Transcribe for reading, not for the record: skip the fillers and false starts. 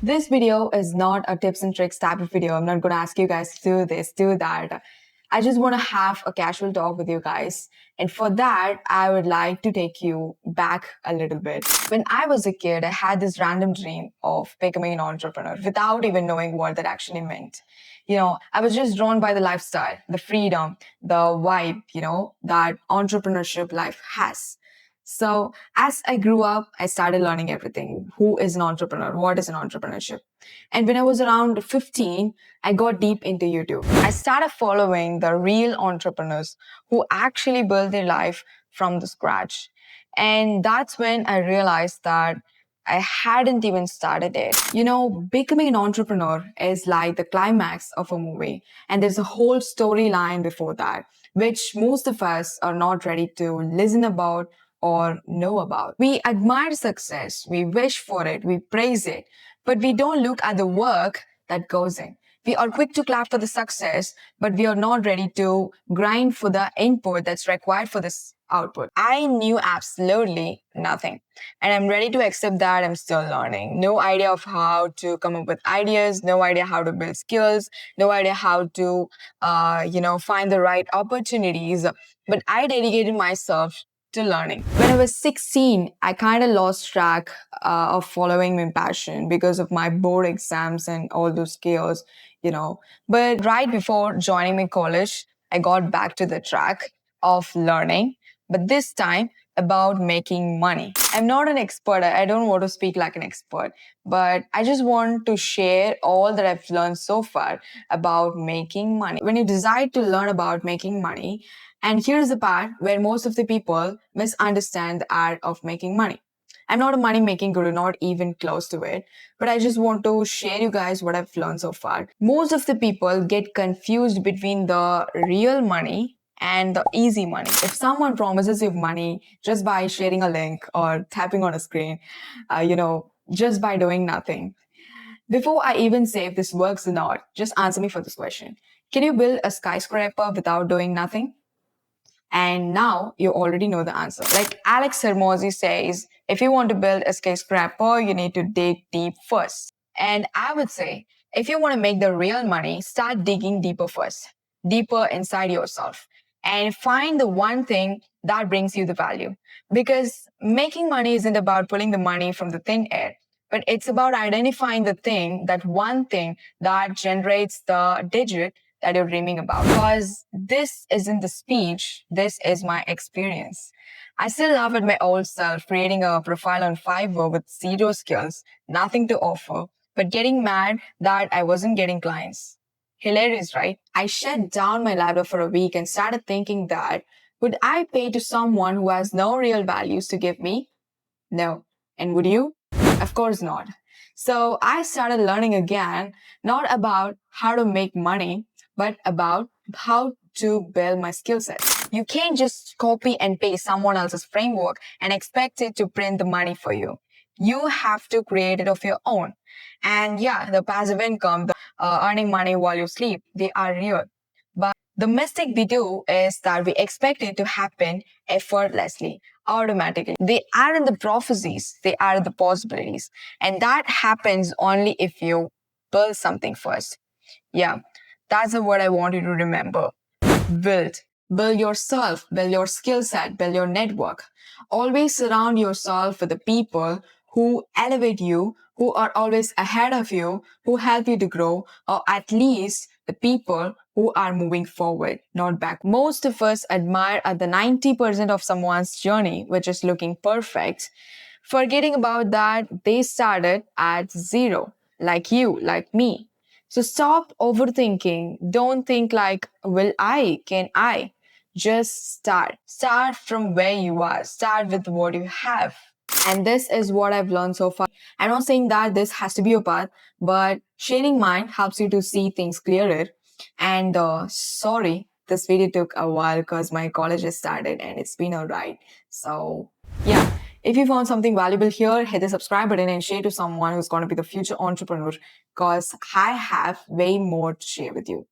This video is not a tips and tricks type of video. I'm not going to ask you guys to do this, do that. I just want to have a casual talk with you guys. And for that, I would like to take you back a little bit. When I was a kid, I had this random dream of becoming an entrepreneur without even knowing what that actually meant. I was just drawn by the lifestyle, the freedom, the vibe, that entrepreneurship life has. So as I grew up, I started learning everything. Who is an entrepreneur? What is an entrepreneurship? And when I was around 15, I got deep into YouTube. I started following the real entrepreneurs who actually build their life from the scratch. And that's when I realized that I hadn't even started it. Becoming an entrepreneur is like the climax of a movie, and there's a whole storyline before that, which most of us are not ready to listen about or know about. We admire success, we wish for it, we praise it, but we don't look at the work that goes in. We are quick to clap for the success, but we are not ready to grind for the input that's required for this output. I knew absolutely nothing, and I'm ready to accept that I'm still learning. No idea of how to come up with ideas, no idea how to build skills, no idea how to, find the right opportunities. But I dedicated myself to learning. When I was 16, I kind of lost track of following my passion because of my board exams and all those chaos. But right before joining my college, I got back to the track of learning, but this time about making money. I'm not an expert. I don't want to speak like an expert, but I just want to share all that I've learned so far about making money. When you decide to learn about making money, and here's the part where most of the people misunderstand the art of making money. I'm not a money making guru, not even close to it, but I just want to share you guys what I've learned so far. Most of the people get confused between the real money and the easy money. If someone promises you money just by sharing a link or tapping on a screen, just by doing nothing. Before I even say if this works or not, just answer me for this question. Can you build a skyscraper without doing nothing? And now you already know the answer. Like Alex Hermosi says, if you want to build a skyscraper, you need to dig deep first. And I would say, if you want to make the real money, start digging deeper first, deeper inside yourself, and find the one thing that brings you the value. Because making money isn't about pulling the money from the thin air, but it's about identifying the thing, that one thing that generates the digit that you're dreaming about. Because this isn't the speech, this is my experience. I still laugh at my old self creating a profile on Fiverr with zero skills, nothing to offer, but getting mad that I wasn't getting clients. Hilarious, right? I shut down my laptop for a week and started thinking that would I pay to someone who has no real values to give me? No. And would you? Of course not. So I started learning again, not about how to make money, but about how to build my skill set. You can't just copy and paste someone else's framework and expect it to print the money for you. You have to create it of your own. And yeah, the passive income, the earning money while you sleep, they are real. But the mistake we do is that we expect it to happen effortlessly, automatically. They are in the prophecies, they are in the possibilities. And that happens only if you build something first. Yeah, that's the word I want you to remember. Build. Build yourself, build your skill set, build your network. Always surround yourself with the people who elevate you, who are always ahead of you, who help you to grow, or at least the people who are moving forward, not back. Most of us admire at the 90% of someone's journey, which is looking perfect, forgetting about that they started at zero, like you, like me. So stop overthinking. Don't think like, will I? Can I? Just start. Start from where you are. Start with what you have. And this is what I've learned so far. I'm not saying that this has to be your path, but sharing mine helps you to see things clearer. And sorry, this video took a while because my college has started and it's been a ride. So yeah, if you found something valuable here, hit the subscribe button and share to someone who's going to be the future entrepreneur because I have way more to share with you.